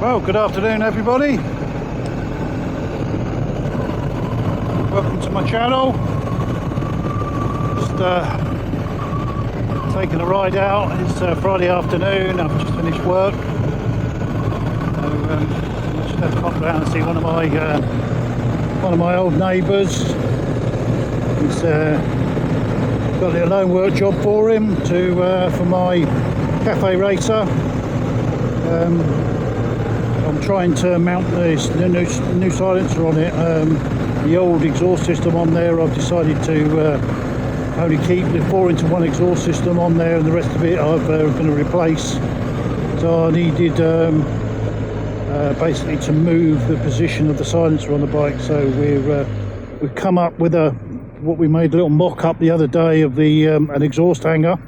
Well, good afternoon everybody. Welcome to my channel. Just taking a ride out. It's Friday afternoon. I've just finished work. So I just had to pop around and see one of my old neighbours. He's got a little loan work job for him for my cafe racer. I'm trying to mount the new silencer on it. The old exhaust system on there, I've decided to only keep the 4-into-1 exhaust system on there, and the rest of it I'm going to replace. So I needed basically to move the position of the silencer on the bike. So we've come up with what we made a little mock-up the other day of the an exhaust hanger.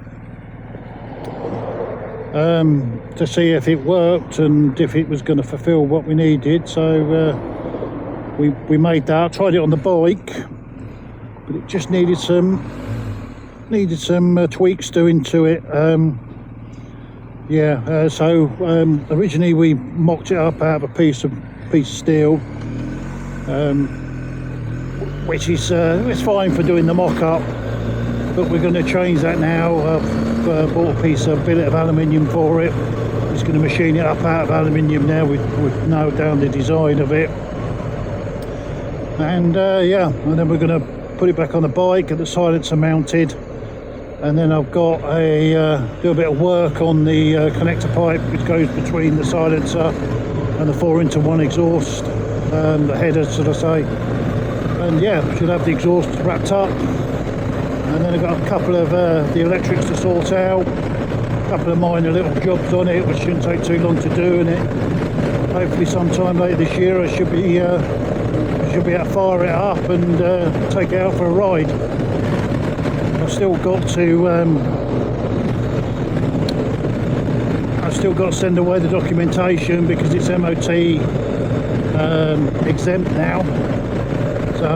To see if it worked and if it was going to fulfill what we needed. So we made that. Tried it on the bike, but it just needed some tweaks doing to it. So originally we mocked it up out of a piece of steel, which is it's fine for doing the mock-up, but we're going to change that now. I've bought a billet of aluminium for it. Just going to machine it up out of aluminium now. We've nailed down the design of it, and and then we're going to put it back on the bike, get the silencer mounted, and then I've got do a bit of work on the connector pipe which goes between the silencer and the 4-into-1 exhaust, the header, should I say. And should have the exhaust wrapped up. And then I've got a couple of the electrics to sort out, a couple of minor little jobs on it, which shouldn't take too long to do. And hopefully sometime later this year I should be able to fire it up and take it out for a ride. I've still got to send away the documentation because it's MOT exempt now. So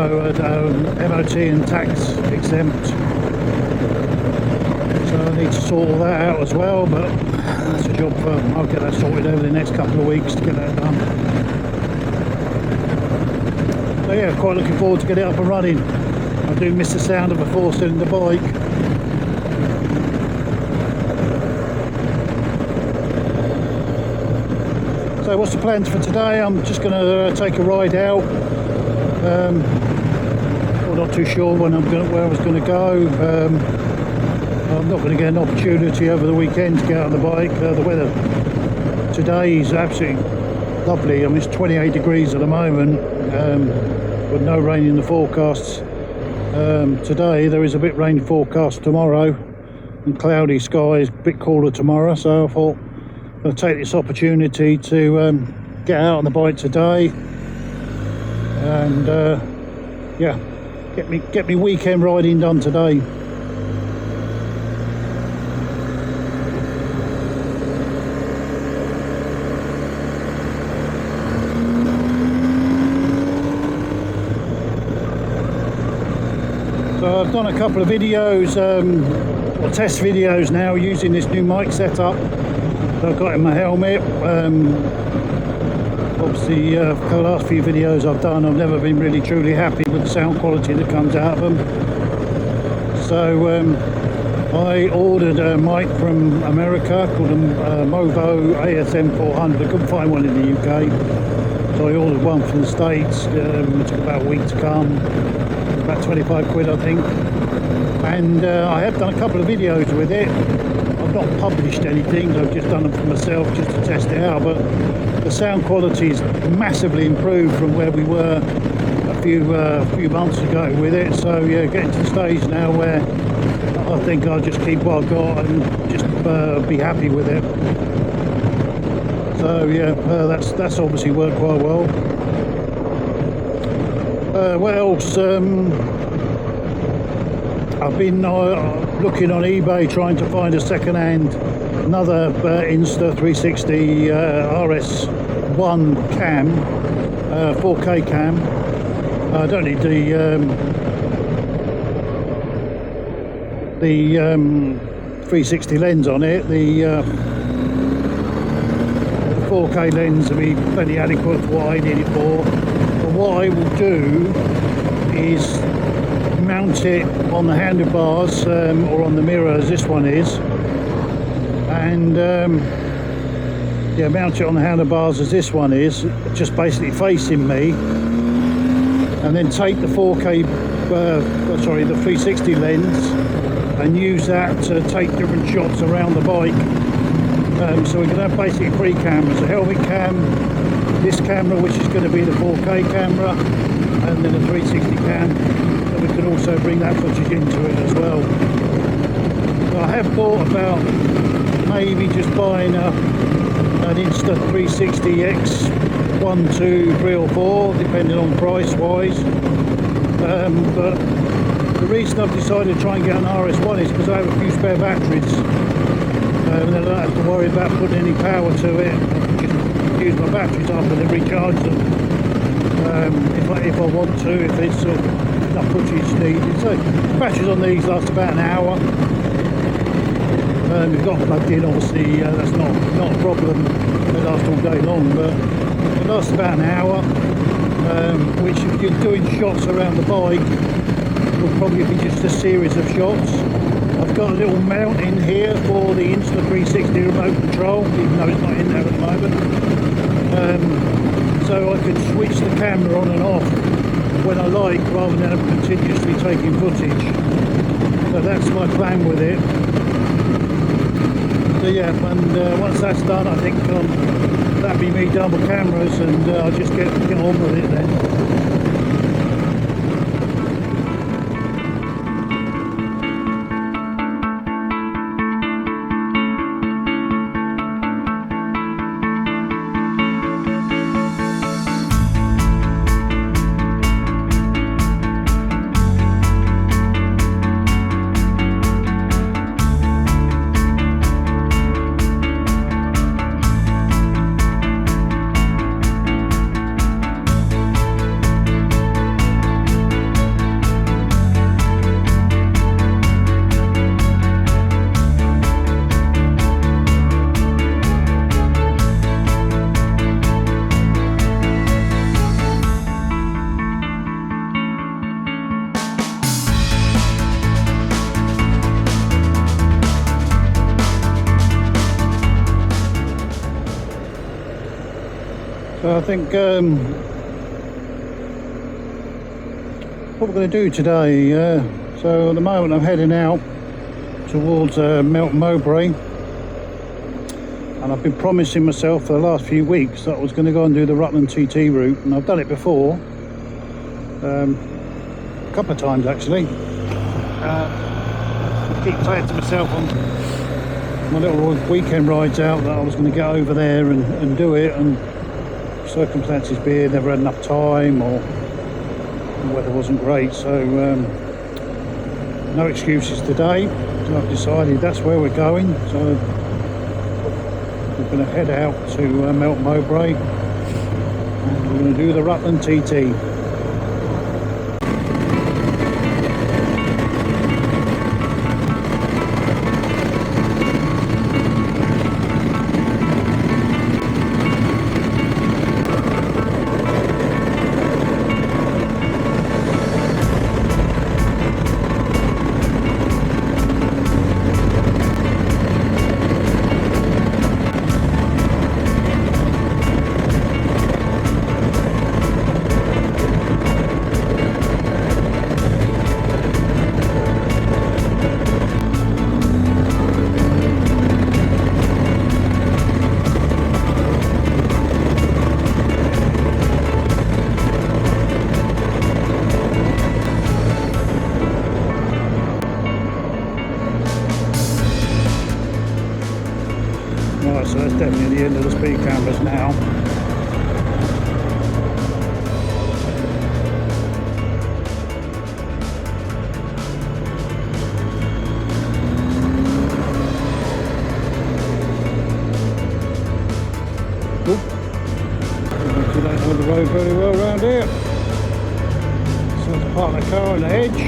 MOT and tax exempt, so I need to sort all that out as well, but that's a job I'll get that sorted over the next couple of weeks to get that done. So yeah, quite looking forward to get it up and running. I do miss the sound of a 4-cylinder bike. So what's the plans for today? I'm just going to take a ride out. I'm not too sure where I was going to go. I'm not going to get an opportunity over the weekend to get out on the bike. The weather today is absolutely lovely. I mean, it's 28 degrees at the moment, with no rain in the forecasts. Today there is a bit rain forecast tomorrow, and cloudy skies, a bit cooler tomorrow. So I thought I'm going to take this opportunity to get out on the bike today. And get me weekend riding done today. So I've done a couple of videos, or test videos now, using this new mic setup that I've got in my helmet. Obviously, the last few videos I've done, I've never been really truly happy with the sound quality that comes out of them. So I ordered a mic from America called a Movo ASM400. I couldn't find one in the UK, so I ordered one from the States. It took about a week to come. About 25 quid, I think. And I have done a couple of videos with it. I've not published anything, I've just done them for myself just to test it out, but the sound quality is massively improved from where we were a few months ago with it. So yeah, getting to the stage now where I think I'll just keep what I've got and just be happy with it. So yeah, that's obviously worked quite well. What else? I've been looking on eBay trying to find a second-hand, another INSTA 360 RS1 cam, 4K cam. I don't need the the 360 lens on it, the 4K lens will be plenty adequate for what I need it for. But what I will do is mount it on the handlebars or on the mirror, as this one is, and yeah, mount it on the handlebars as this one is, just basically facing me, and then take the 4K, sorry, the 360 lens, and use that to take different shots around the bike. So we're going to have basically 3 cameras: a helmet cam, this camera which is going to be the 4K camera, and then a 360 cam, and we can also bring that footage into it as well. So I have thought about maybe just buying an Insta 360X 1, 2, 3 or 4, depending on price wise, but the reason I've decided to try and get an RS1 is because I have a few spare batteries, and then I don't have to worry about putting any power to it. I can just use my batteries up and then recharge them if I want to, if it's sort of enough footage needed. So batteries on these last about an hour. We've got plugged in, obviously, that's not a problem. They last all day long, but it lasts about an hour, which if you're doing shots around the bike will probably be just a series of shots. I've got a little mount in here for the Insta 360 remote control, even though it's not in there at the moment, so I could switch the camera on and off when I like, rather than continuously taking footage. So that's my plan with it. So yeah, and once that's done, I think that'll be me done with cameras, and I'll just get on with it then. So I think what we're going to do today, so at the moment I'm heading out towards Melton Mowbray, and I've been promising myself for the last few weeks that I was going to go and do the Rutland TT route, and I've done it before, a couple of times actually. I keep saying to myself on my little weekend rides out that I was going to get over there and do it, and circumstances being never had enough time, or the weather wasn't great, so no excuses today. So I've decided that's where we're going, so we're going to head out to Melton Mowbray, and we're going to do the Rutland TT. Right, so that's definitely the end of the speed cameras now. You don't know the road very well around here. So let's park the car on the edge.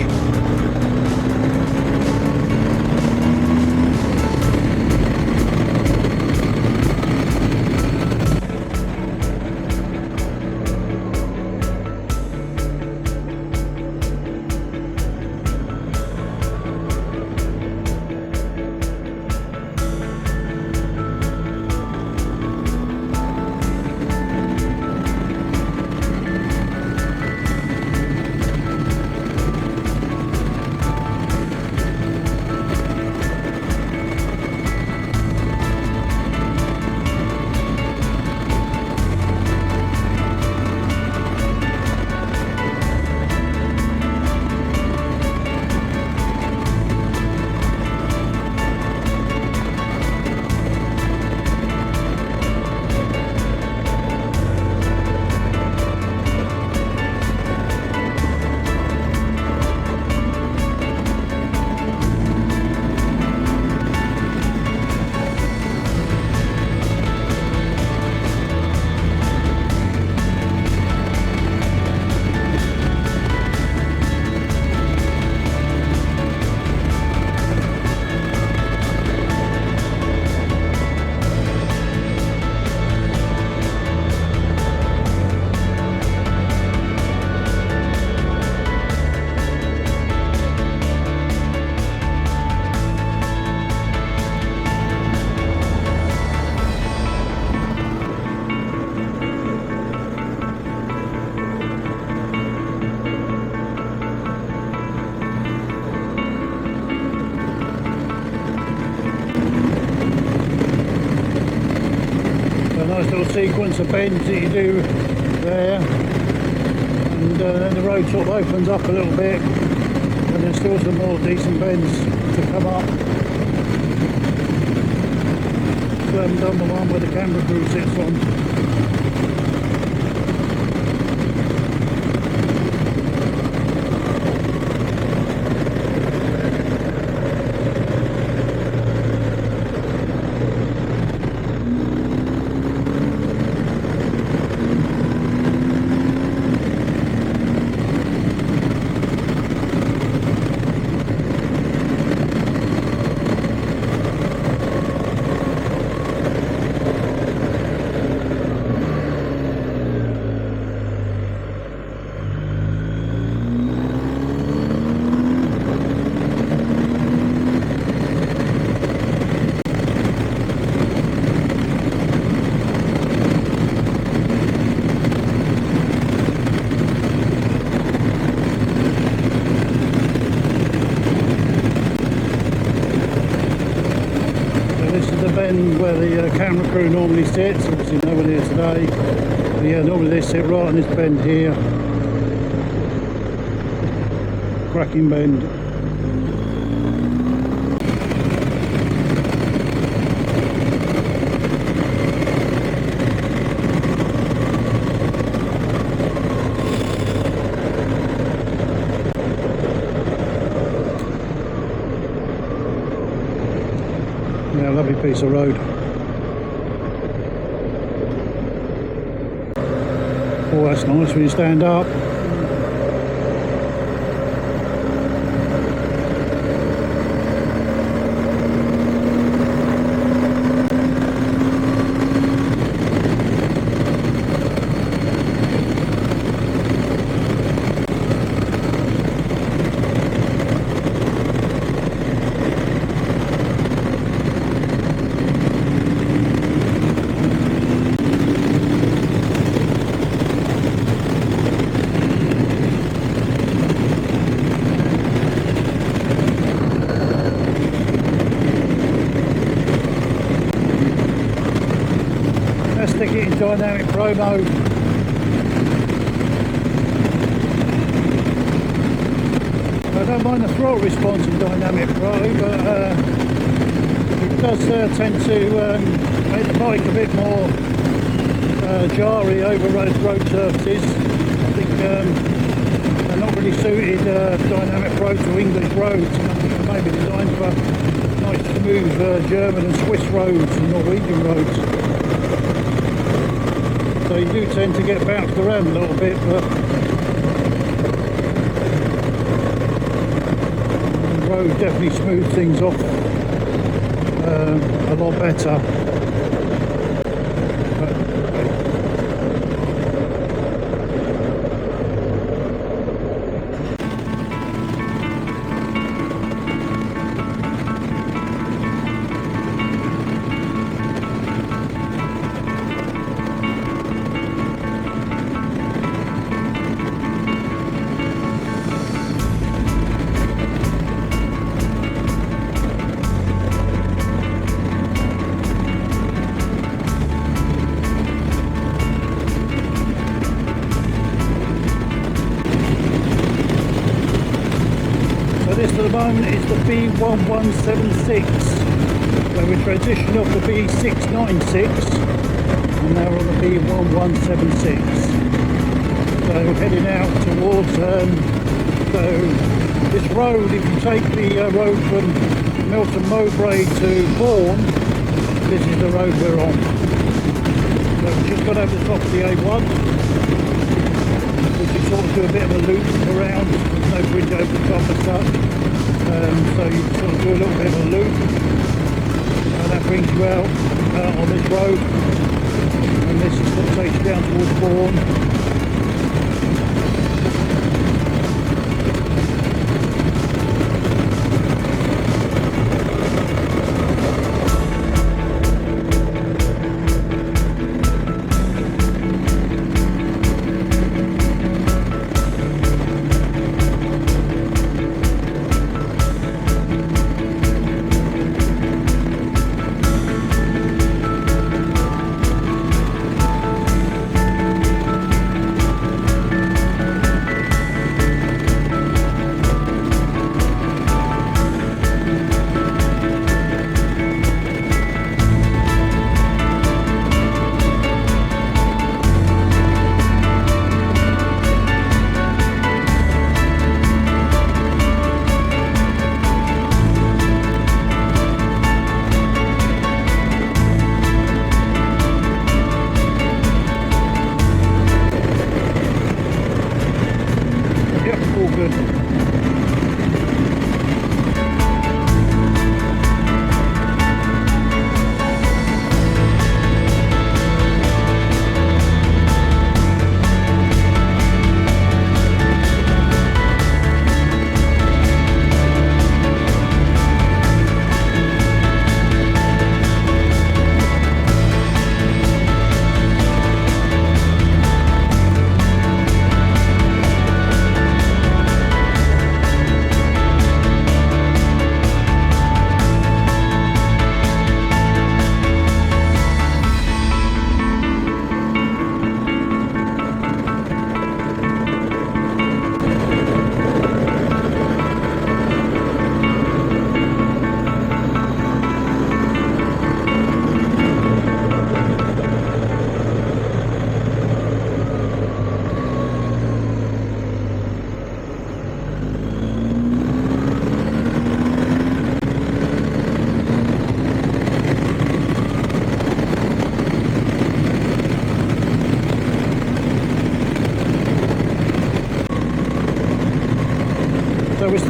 nice little sequence of bends that you do there, and then the road sort of opens up a little bit, and there's still some more decent bends to come up. Still haven't done the one where the camera crew sits on. Where the camera crew normally sits, obviously no one here today, but yeah, normally they sit right on this bend here. Cracking bend. Yeah, lovely piece of road. Oh, that's nice when you stand up. Stick it in dynamic pro mode. I don't mind the throttle response in dynamic pro, but it does tend to make the bike a bit more jarry over road surfaces. I think they're not really suited dynamic pro to English roads, and I think they're maybe designed for nice smooth German and Swiss roads and Norwegian roads. So you do tend to get bounced around a little bit, but the road definitely smooths things off a lot better. This at the moment is the B1176, where we transitioned off the B696 and now we're on the B1176. So heading out towards, so this road, if you take the road from Melton Mowbray to Bourne, this is the road we're on. So we've just got over the top of the A1, which is sort of do a bit of a loop around, no bridge over the top and such. So you sort of do a little bit of a loop, and that brings you out on this road, and this is what takes you down towards Bourne.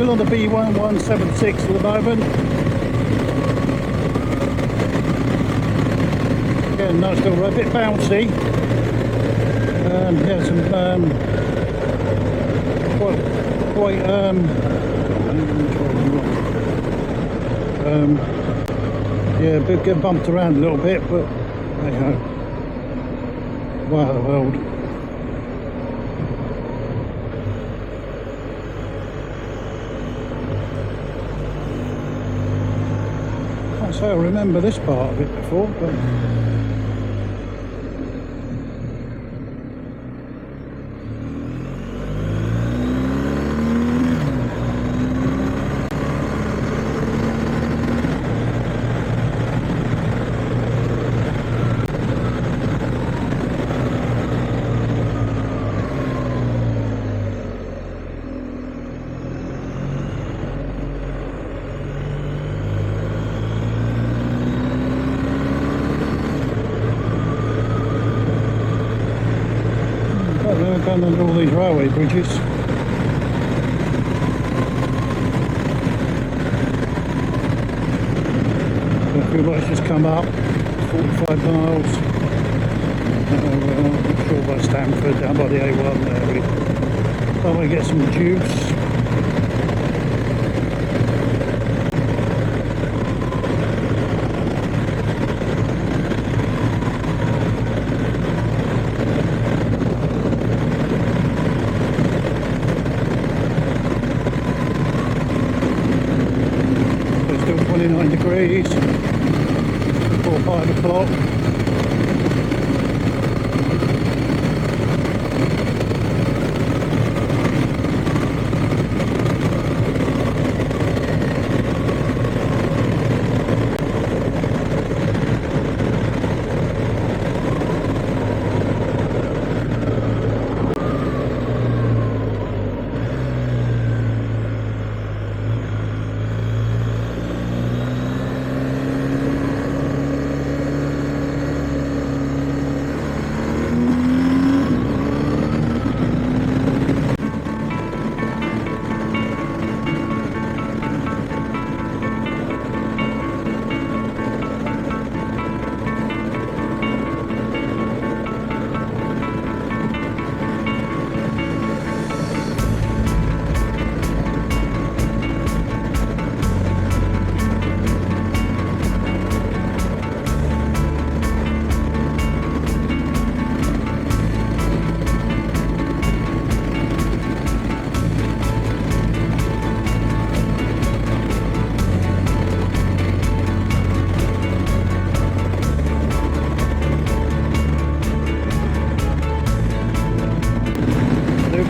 still on the B1176 at the moment. Again, nice little road, a bit bouncy. Yeah, some yeah, get bumped around a little bit, but hey ho. Wow, the world. Can't say I remember this part of it before, but done under all these railway bridges. So if we might just come up 45 miles. I'm sure by Stamford, down by the A1 there, we get some juice. Still 29 degrees before 5 o'clock.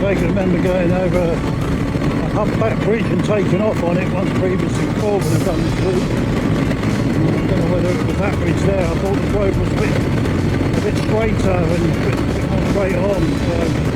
I can remember going over a humpback bridge and taking off on it once previously before when I've done this route. I don't know whether it was that bridge there. I thought the road was a bit straighter and a bit more straight on. So.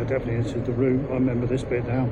definitely this is the route. I remember this bit now.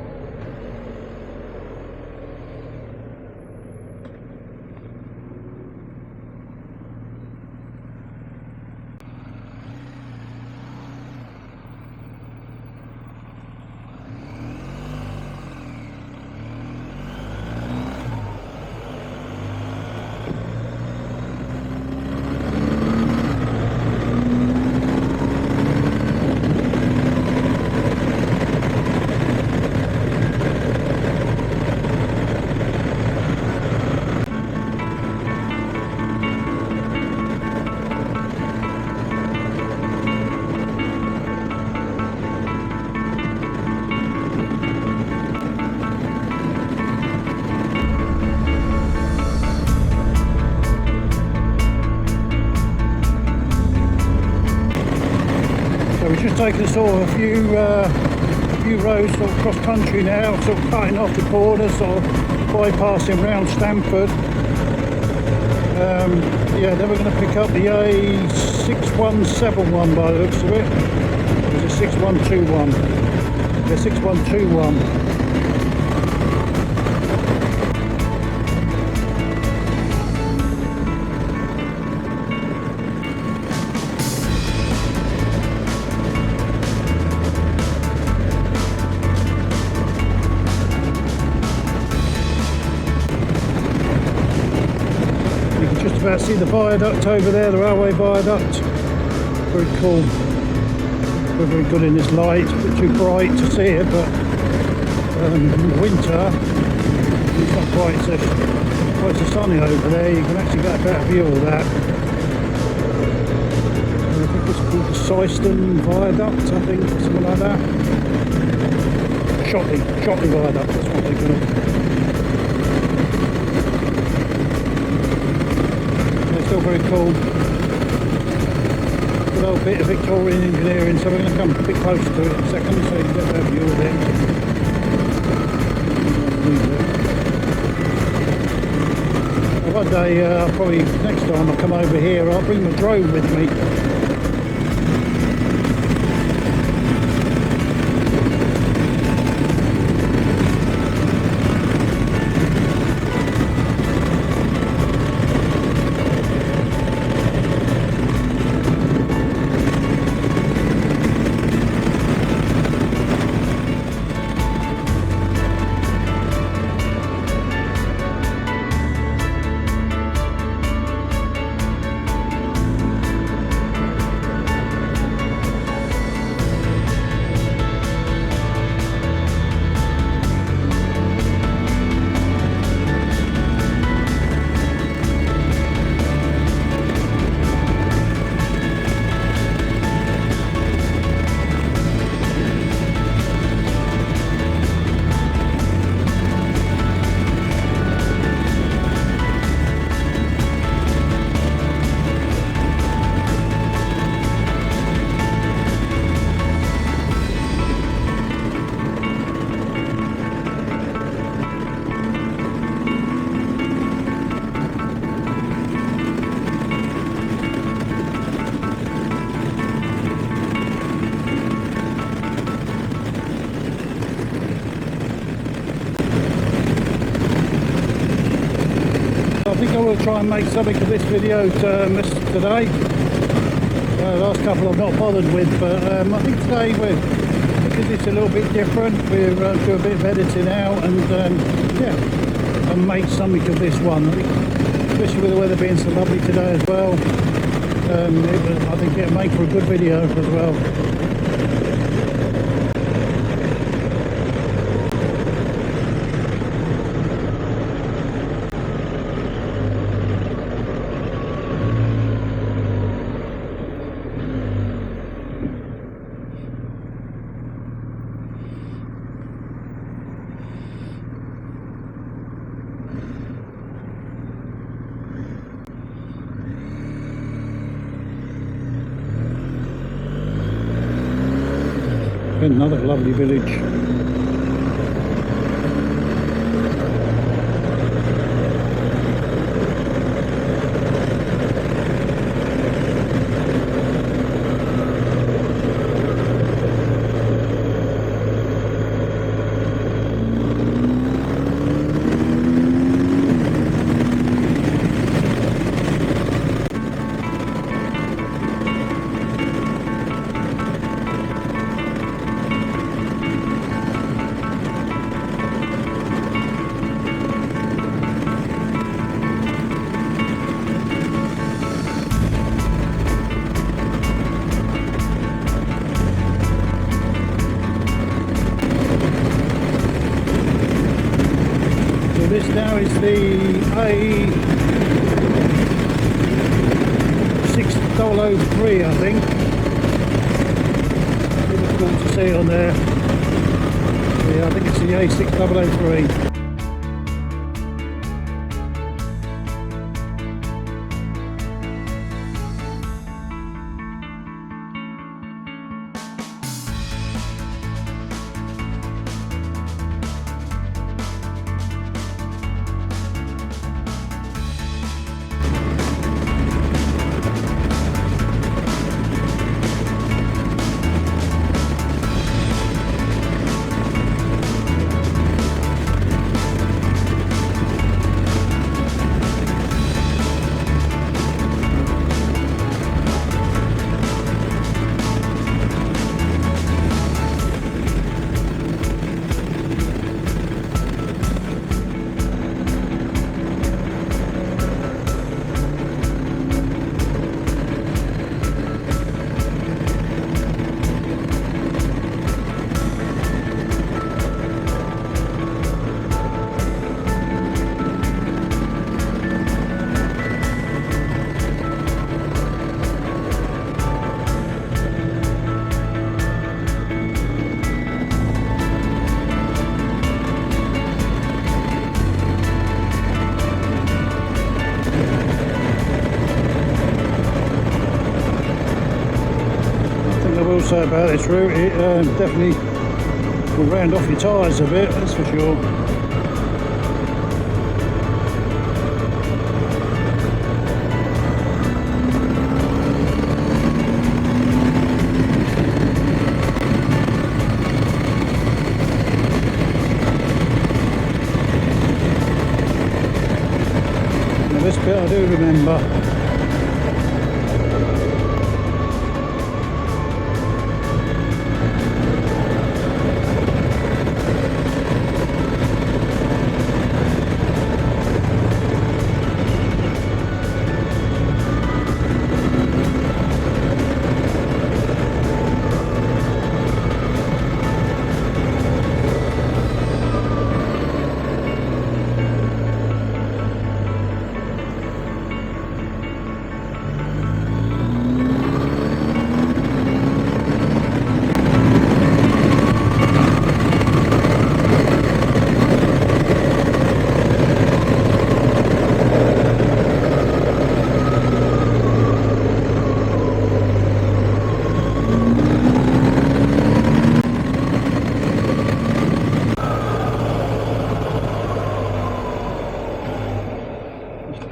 We're just taking sort of a few roads sort of cross country now, sort of cutting off the corner, sort of bypassing round Stamford. Yeah, then we're going to pick up the A6171 by the looks of it. It's a 6121. Yeah, 6121. About see the viaduct over there, the railway viaduct. Very cool. We're very good in this light. It's a bit too bright to see it, but in the winter it's not quite so sunny over there. You can actually get a better view of that. I think it's called the Syston Viaduct, I think, something like that. Shotley Viaduct, that's what they call it. Still very cool. Good old bit of Victorian engineering, so we're going to come a bit closer to it in a second so you can get a better view of it. One day, probably next time I come over here, I'll bring my drone with me. I think I will try and make something of this video today. The last couple I've not bothered with, but I think today because it's a little bit different, we'll do a bit of editing out and yeah, and make something of this one. I think, especially with the weather being so lovely today as well, I think it'll make for a good video as well. Another lovely village. now is the A6003, I think. Difficult to see on there. Yeah, I think it's the A6003. Also about this route, it definitely will round off your tyres a bit, that's for sure. Now this bit I do remember.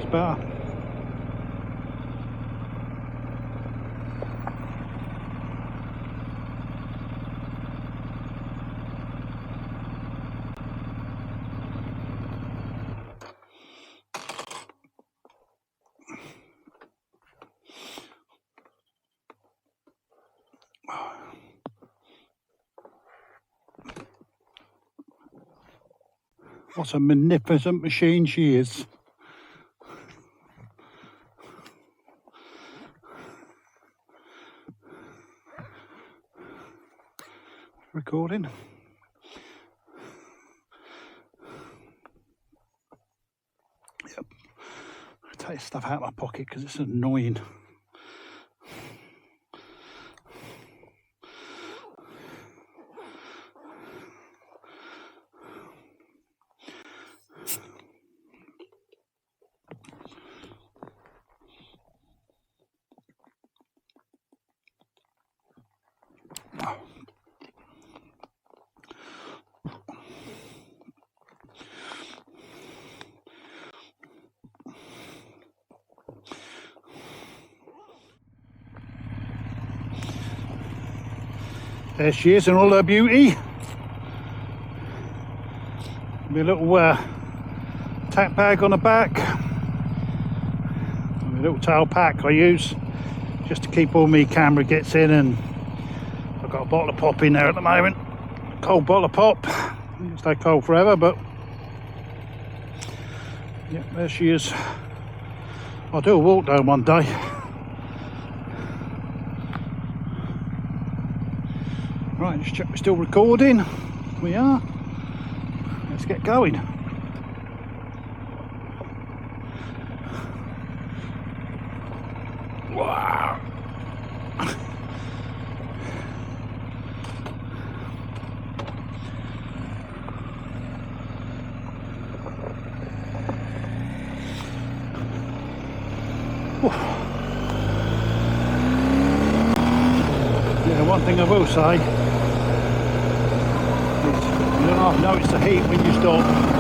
Better. What a magnificent machine she is. Recording. Yep. I take stuff out of my pocket because it's annoying. There she is in all her beauty. My little tack bag on the back. My little tail pack I use just to keep all my camera gets in, and I've got a bottle of pop in there at the moment. Cold bottle of pop. It'll stay cold forever, but yeah, there she is. I'll do a walk down one day. Right, just check we're still recording. We are. Let's get going. thing I will say is you don't half notice the heat when you stop.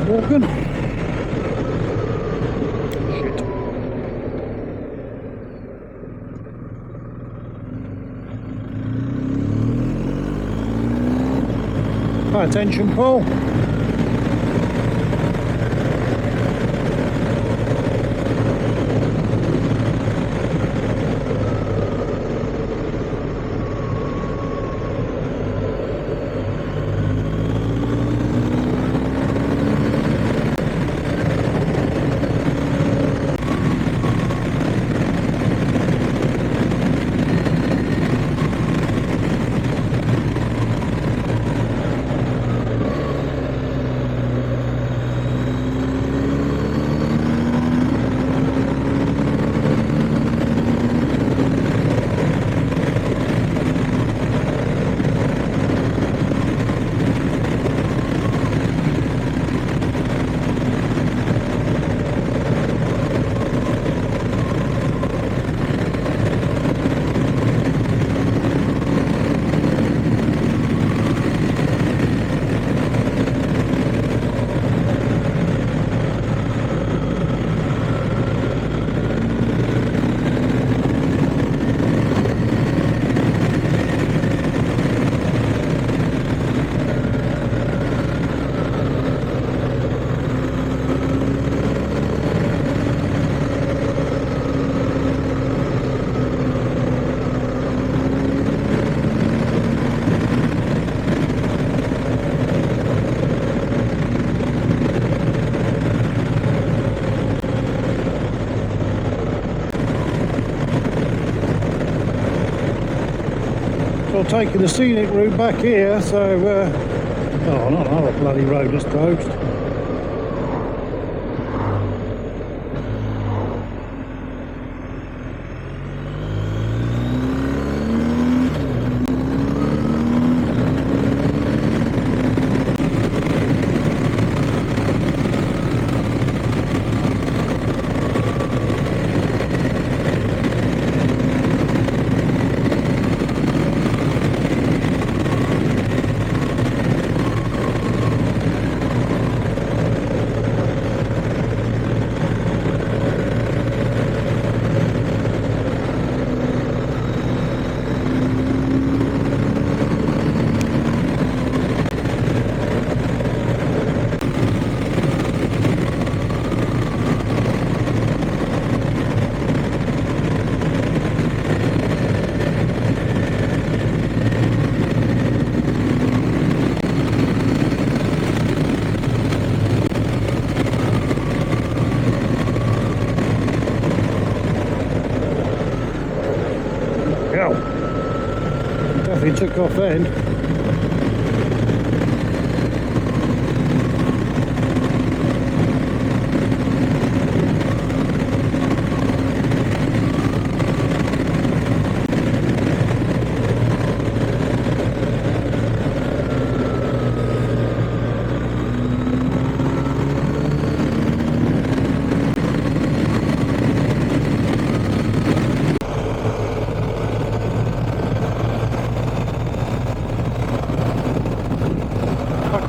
Walking. Shit. Pay attention, Paul. taking the scenic route back here, so oh, not another bloody road that's closed. Definitely took off then.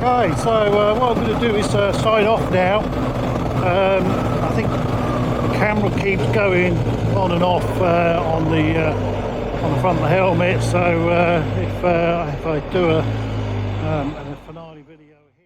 Okay, so what I'm going to do is sign off now. I think the camera keeps going on and off on the front of the helmet, so if I do a finale video here.